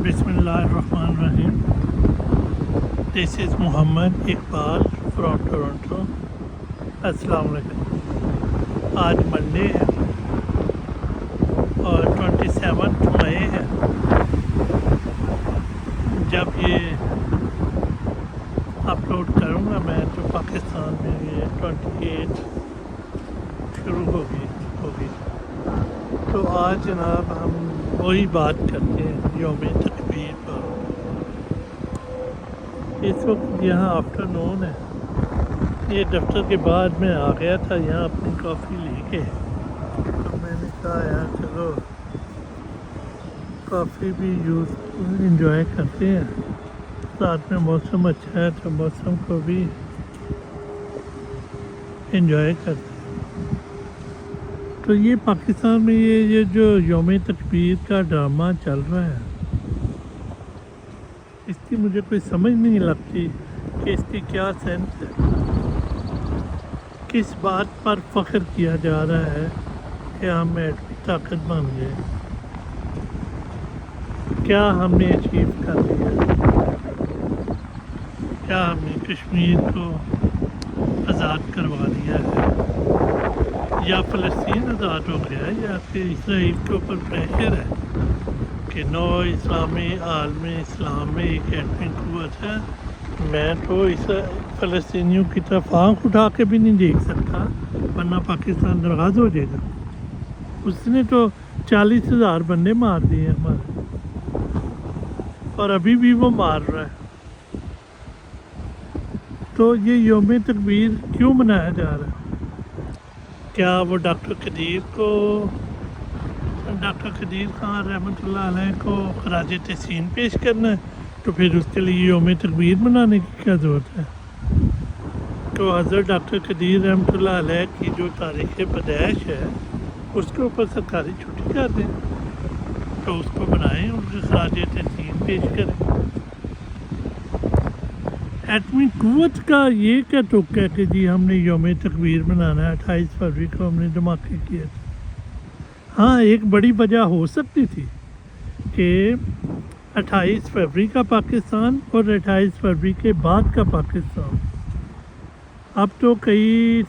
Bismillahirrahmanirrahim. This is Muhammad Iqbal from Toronto. अस्सलाम वालेकुम। आज मंडे है और 27 मई है। जब ये अपलोड करूँगा मैं तो पाकिस्तान में ये 28 शुरू होगी। तो आज जनाब हम वही बात करते हैं यौम तकबीर पर। इस वक्त यहाँ आफ्टरनून है। ये दफ्तर के बाद मैं आ गया था यहाँ अपनी कॉफ़ी लेके, तो मैंने कहा यार चलो कॉफ़ी भी यूज़ इंजॉय करते हैं। साथ में मौसम अच्छा है तो मौसम को भी इंजॉय करते हैं। तो ये पाकिस्तान में ये जो यौम तकबीर का ड्रामा चल रहा है, इसकी मुझे कोई समझ नहीं लगती कि इसकी क्या सेंस है। किस बात पर फ़ख्र किया जा रहा है कि हम एटमी ताकत बन गए, क्या हमने अचीव कर लिया, क्या हमने कश्मीर को आज़ाद करवा दिया है, या फ़लस्तीन आज़ाद हो गया है, या फिर इसराइल के ऊपर प्रेशर है कि नौ इस्लामी आलम इस्लाम में एक एटमी क़ुव्वत है। मैं तो इस फ़लस्तीनियों की तरफ आँख उठा के भी नहीं देख सकता, वरना पाकिस्तान नाराज़ हो जाएगा। उसने तो 40,000 बंदे मार दिए हमारे, और अभी भी वो मार रहा है। तो ये यौम तकबीर क्यों मनाया जा रहा है? क्या वो डॉक्टर कदीर ख़ान रहमतुल्लाह अलैह को ख़राज तहसीन पेश करना है? तो फिर उसके लिए यौम तकबीर मनाने की क्या ज़रूरत है? तो हज़रत डॉक्टर कदीर रहमतुल्लाह अलैह की जो तारीख़ पैदाइश है उसके ऊपर सरकारी छुट्टी कर दें, तो उसको बनाएं, उनके ख़राज तहसीन पेश करें। एटमी क़ुव्वत का ये क्या तुक है कि जी हमने यौम तकबीर मनाना है। 28 फरवरी को हमने धमाके किए थे। हाँ, एक बड़ी वजह हो सकती थी कि 28 फरवरी का पाकिस्तान और 28 फरवरी के बाद का पाकिस्तान, अब तो कई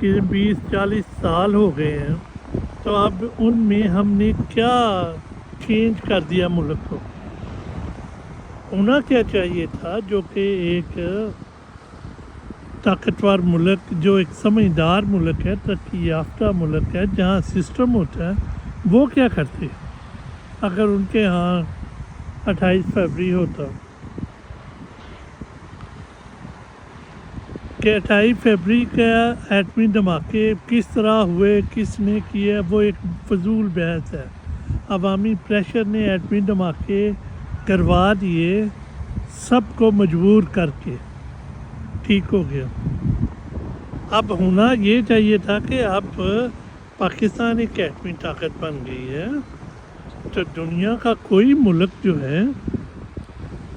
20-40 साल हो गए हैं, तो अब उनमें हमने क्या चेंज कर दिया मुल्क को। होना क्या चाहिए था, जो कि एक ताकतवर मुल्क, जो एक समझदार मुल्क है, तरक्की याफ्ता मुल्क है, जहाँ सिस्टम होता है, वो क्या करते अगर उनके यहाँ 28 फरवरी होता कि 28 फरवरी का एटमी धमाके किस तरह हुए, किसने किया, वो एक फजूल बहस है। अवामी प्रेशर ने एटमी धमाके करवा दिए, सबको मजबूर करके, ठीक हो गया। अब होना ये चाहिए था कि अब पाकिस्तान एक एटमी ताकत बन गई है, तो दुनिया का कोई मुल्क जो है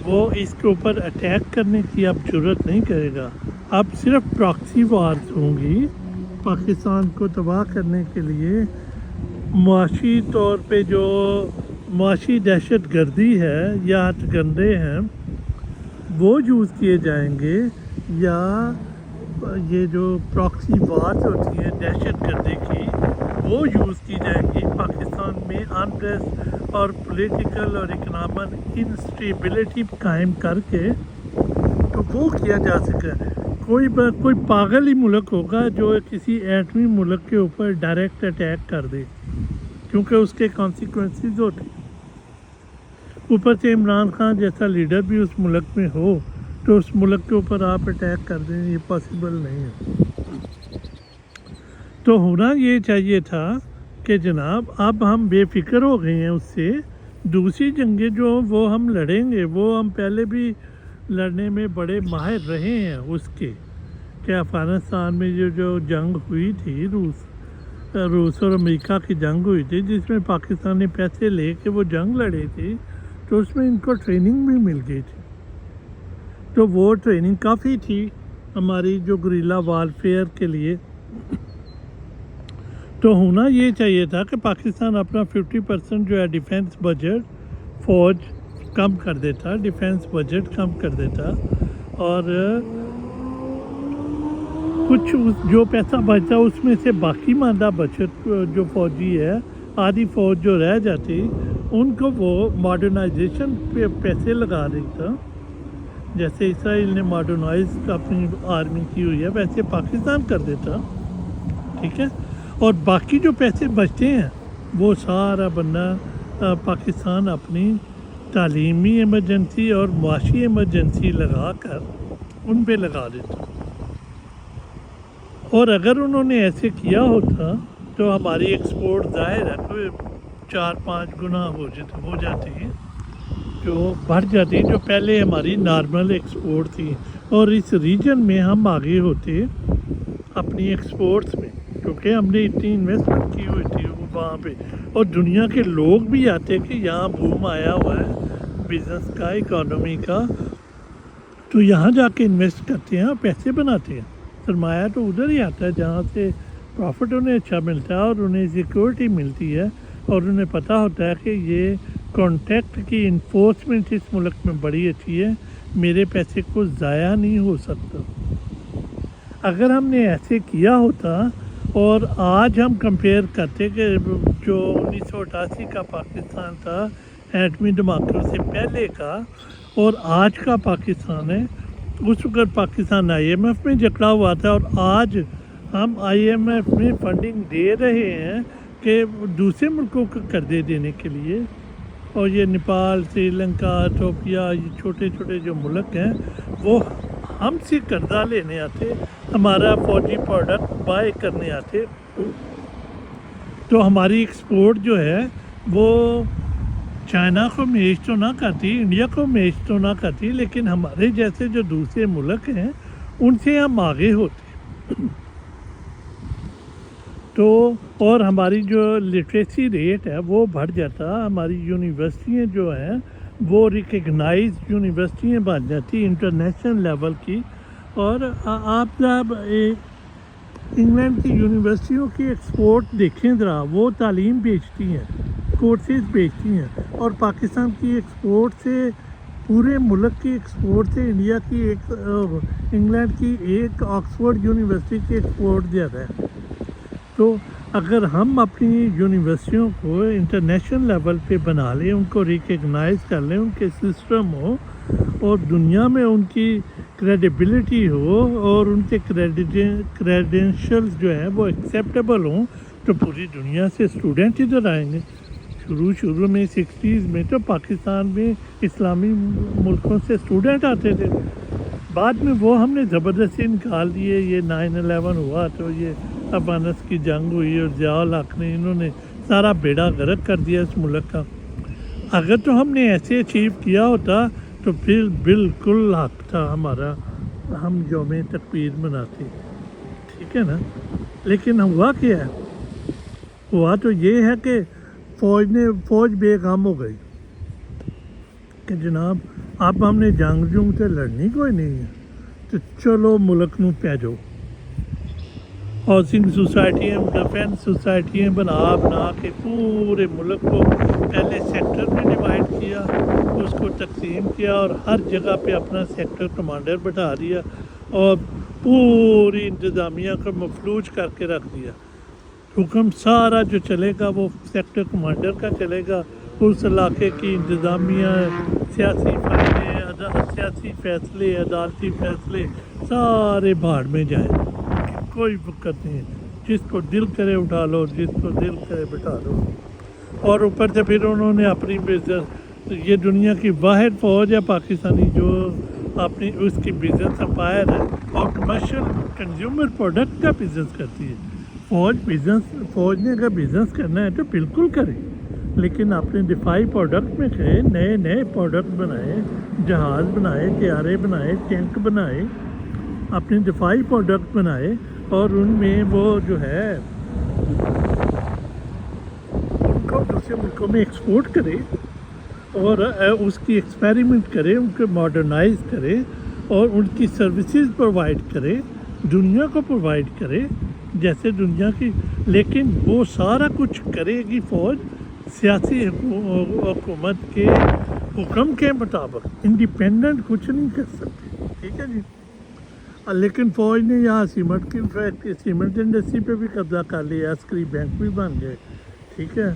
वो इसके ऊपर अटैक करने की अब जरूरत नहीं करेगा। अब सिर्फ प्रॉक्सी वार्स होंगी पाकिस्तान को तबाह करने के लिए। मुआशी तौर पे जो मुआशी दहशत गर्दी है या हथकंडे हैं वो यूज़ किए जाएंगे, या ये जो प्रॉक्सी वार्स होती है दहशत गर्दी की, वो यूज़ की जाएंगी पाकिस्तान में अनरेस्ट और पॉलिटिकल और इकनॉमिक इंस्टेबिलिटी कायम करके। तो वो किया जा सके। कोई पागल ही मुल्क होगा जो किसी एटमी मुल्क के ऊपर डायरेक्ट अटैक कर दे, क्योंकि उसके कॉन्सिक्वेंसेस होते हैं। ऊपर से इमरान खान जैसा लीडर भी उस मुल्क में हो, तो उस मुल्क के ऊपर आप अटैक कर दें, ये पॉसिबल नहीं है। तो होना ये चाहिए था कि जनाब अब हम बेफिक्र हो गए हैं उससे। दूसरी जंगें जो वो हम लड़ेंगे, वो हम पहले भी लड़ने में बड़े माहिर रहे हैं। उसके कि अफ़गानिस्तान में जो जंग हुई थी, रूस और अमेरिका की जंग हुई थी, जिसमें पाकिस्तान ने पैसे ले के वो जंग लड़ी थी, तो उसमें इनको ट्रेनिंग भी मिल गई थी। तो वो ट्रेनिंग काफ़ी थी हमारी जो गुरिल्ला वारफेयर के लिए। तो होना ये चाहिए था कि पाकिस्तान अपना 50% जो है डिफेंस बजट فوج کم کر دیتا، ڈیفینس بجٹ کم کر دیتا، اور کچھ جو پیسہ بچتا اس میں سے باقی ماندہ بچت جو فوجی ہے، آدھی فوج جو رہ جاتی، ان کو وہ ماڈرنائزیشن پہ پیسے لگا دیتا. جیسے اسرائیل نے ماڈرنائز اپنی آرمی کی ہوئی ہے ویسے پاکستان کر دیتا. ٹھیک ہے، اور باقی جو پیسے بچتے ہیں وہ سارا بندہ پاکستان اپنی تعلیمی ایمرجنسی اور معاشی ایمرجنسی لگا کر ان پہ لگا دیتا. اور اگر انہوں نے ایسے کیا ہوتا تو ہماری ایکسپورٹ ظاہر ہے کوئی 4-5 گنا ہو جاتی ہے، جو بڑھ جاتی، جو پہلے ہماری نارمل ایکسپورٹ تھی، اور اس ریجن میں ہم آگے ہوتے اپنی ایکسپورٹس میں، کیونکہ ہم نے اتنی انویسٹمنٹ کی ہوئی تھی وہاں پہ، اور دنیا کے لوگ بھی آتے کہ یہاں بوم آیا ہوا ہے بزنس کا، اکانومی کا، تو یہاں جا کے انویسٹ کرتے ہیں اور پیسے بناتے ہیں. سرمایہ تو ادھر ہی آتا ہے جہاں سے پروفٹ انہیں اچھا ملتا ہے اور انہیں سیکورٹی ملتی ہے، اور انہیں پتہ ہوتا ہے کہ یہ کانٹیکٹ کی انفورسمنٹ اس ملک میں بڑی اچھی ہے، میرے پیسے کو ضائع نہیں ہو سکتا. اگر ہم نے ایسے کیا ہوتا، اور آج ہم کمپیئر کرتے کہ جو 1988 کا پاکستان تھا ایٹمی دھماکوں سے پہلے کا، اور آج کا پاکستان ہے، اس وقت پاکستان آئی ایم ایف میں جکڑا ہوا تھا، اور آج ہم آئی ایم ایف میں فنڈنگ دے رہے ہیں کہ دوسرے ملکوں کو قرضے دینے کے لیے. اور یہ نیپال، سری لنکا، ایتھوپیا، یہ چھوٹے چھوٹے جو ملک ہیں وہ ہم سے قرضہ لینے آتے، ہمارا فوجی پروڈکٹ بائی کرنے آتے. تو ہماری ایکسپورٹ جو ہے وہ چائنا کو میچ تو نہ کرتی، انڈیا کو میچ تو نہ کرتی، لیکن ہمارے جیسے جو دوسرے ملک ہیں ان سے ہم آگے ہوتے. تو اور ہماری جو لٹریسی ریٹ ہے وہ بڑھ جاتا، ہماری یونیورسٹیاں جو ہیں وہ ریکگنائز یونیورسٹیاں بن جاتی انٹرنیشنل لیول کی. اور آپ جب انگلینڈ کی یونیورسٹیوں کی ایکسپورٹ دیکھیں ذرا، وہ تعلیم بیچتی ہیں، کورسز بیچتی ہیں، اور پاکستان کی ایکسپورٹ سے، پورے ملک کی ایکسپورٹ سے انڈیا کی ایک انگلینڈ کی ایک آکسفورڈ یونیورسٹی کی ایکسپورٹ زیادہ ہے. تو اگر ہم اپنی یونیورسٹیوں کو انٹرنیشنل لیول پہ بنا لیں، ان کو ریکگنائز کر لیں، ان کے سسٹم ہو، اور دنیا میں ان کی کریڈیبلٹی ہو، اور ان کے کریڈینشلز جو ہیں وہ ایکسیپٹیبل ہوں، تو پوری دنیا سے اسٹوڈنٹ ادھر آئیں گے. شروع میں 60s میں تو پاکستان میں اسلامی ملکوں سے اسٹوڈنٹ آتے تھے، بعد میں وہ ہم نے زبردستی نکال دیے. یہ 9/11 ہوا تو یہ افغانستان کی جنگ ہوئی، اور ضیاء الحق نے، انہوں نے سارا بیڑا غرق کر دیا اس ملک کا. اگر تو ہم نے ایسے اچیو کیا ہوتا تو پھر بالکل حق تھا ہمارا، ہم یوم تکبیر مناتے. ٹھیک ہے نا؟ لیکن ہوا کیا ہے؟ ہوا تو یہ ہے کہ فوج بے غم ہو گئی کہ جناب اب ہم نے جنگ سے لڑنی کوئی نہیں ہے، تو چلو ملک نو پہ جاؤ. ہاؤسنگ سوسائٹیاں، ڈیفینس سوسائٹیاں بنا کے پورے ملک کو پہلے سیکٹر میں ڈیوائڈ کیا، اس کو تقسیم کیا، اور ہر جگہ پہ اپنا سیکٹر کمانڈر بٹھا دیا، اور پوری انتظامیہ کو مفلوج کر کے رکھ دیا. حکم سارا جو چلے گا وہ سیکٹر کمانڈر کا چلے گا. اس علاقے کی انتظامیہ، سیاسی فیصلے، عدالتی فیصلے سارے بھاڑ میں جائیں، کوئی دقت نہیں ہے. جس کو دل کرے اٹھا لو، جس کو دل کرے بٹھا لو. اور اوپر سے پھر انہوں نے اپنی بزنس، یہ دنیا کی واحد فوج ہے پاکستانی جو اپنی اس کی بزنس امپائر ہے، اور کمرشل کنزیومر پروڈکٹ کا بزنس کرتی ہے. فوج نے اگر بزنس کرنا ہے تو بالکل کرے، لیکن اپنے دفاعی پروڈکٹ میں کھڑے، نئے پروڈکٹ بنائے، جہاز بنائے، طیارے بنائے، ٹینک بنائے، اپنے دفاعی پروڈکٹ بنائے، اور ان میں وہ جو ہے ان کو دوسرے ملکوں میں ایکسپورٹ کرے، اور اس کی ایکسپیریمنٹ کرے، ان کو ماڈرنائز کرے، اور ان کی سروسز پرووائڈ کرے، دنیا کو پرووائڈ کرے جیسے دنیا کی. لیکن وہ سارا کچھ کرے گی فوج सियासी हुकूमत के हुक्म के मुताबिक इंडिपेंडेंट कुछ नहीं कर सकते, ठीक है जी। लेकिन फ़ौज ने यहाँ सीमेंट की फैक्ट्री, सीमेंट इंडस्ट्री पे भी कब्जा कर लिया, अस्करी बैंक भी बन गए, ठीक है,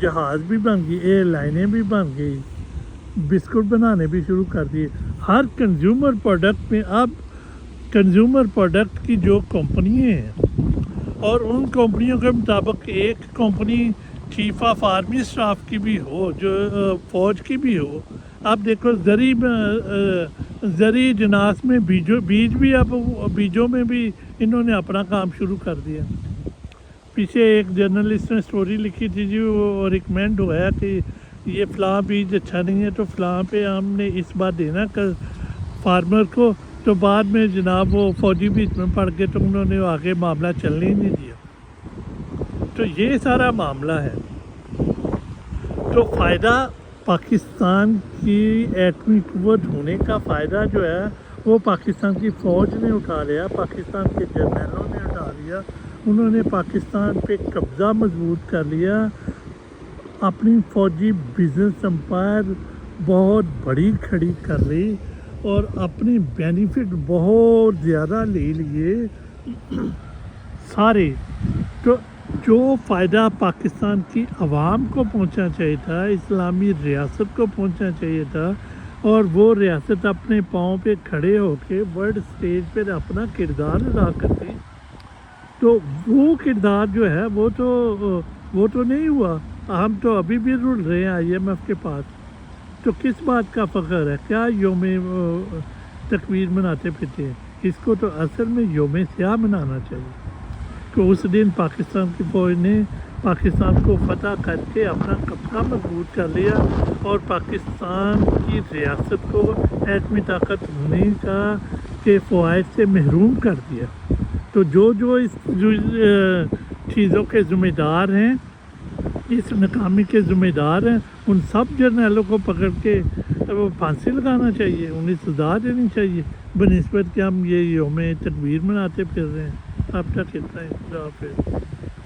जहाज़ भी बन गई, एयरलाइनें भी बन गई, बिस्कुट बनाने भी शुरू कर दिए। हर कंज्यूमर प्रोडक्ट में अब कंज्यूमर प्रोडक्ट की जो कंपनियाँ हैं और उन कंपनियों के मुताबिक एक company chief of army staff की भी हो, जो फ़ौज की भी हो। अब देखो ज़री जनास में बीज भी, अब बीजों में भी इन्होंने अपना काम शुरू कर दिया। पीछे एक जर्नलिस्ट ने स्टोरी लिखी थी जी, वो रिकमेंड हुआ है कि ये फ़लाँ बीज अच्छा नहीं है तो फ़लाँ पे हमने इस बार देना कर फार्मर को, तो बाद में जनाब वो फ़ौजी बीच में पड़ गए तो उन्होंने आगे मामला चलने ही नहीं दिया। तो ये सारा मामला है। तो फ़ायदा पाकिस्तान की एटमी क़ुव्वत होने का फ़ायदा जो है वो पाकिस्तान की फ़ौज ने उठा लिया, पाकिस्तान के जर्नलों ने उठा लिया। उन्होंने पाकिस्तान पे कब्ज़ा मजबूत कर लिया, अपनी फ़ौजी बिजनेस एम्पायर बहुत बड़ी खड़ी कर ली और अपनी बेनिफिट बहुत ज़्यादा ले लिए सारे। तो जो फ़ायदा पाकिस्तान की आवाम को पहुंचना चाहिए था, इस्लामी रियासत को पहुंचना चाहिए था, और वो रियासत अपने पाँव पे खड़े होके वर्ल्ड स्टेज पर अपना किरदार अदा करती, तो वो किरदार जो है वो तो नहीं हुआ। हम तो अभी भी रुल रहे हैं IMF के पास। तो किस बात का फ़ख्र है? क्या योम तकबीर मनाते फिरते हैं? इसको तो असल में योम स्याह मनाना चाहिए कि उस दिन पाकिस्तान की फ़ौज ने पाकिस्तान को फतह करके अपना कब्ज़ा मजबूत कर लिया और पाकिस्तान की रियासत को एटमी ताकत होने का के फ़वाइद से महरूम कर दिया। तो जो इस चीज़ों के ज़िम्मेदार हैं, इस नाकामी के ज़िम्मेदार हैं, उन सब जर्नलों को पकड़ के वो फांसी लगाना चाहिए, उन्हें सज़ा देनी चाहिए बनिस्बत कि हम ये योम तकबीर मनाते फिर रहे हैं। अब तक इतना ही। खुदा हाफ़िज़।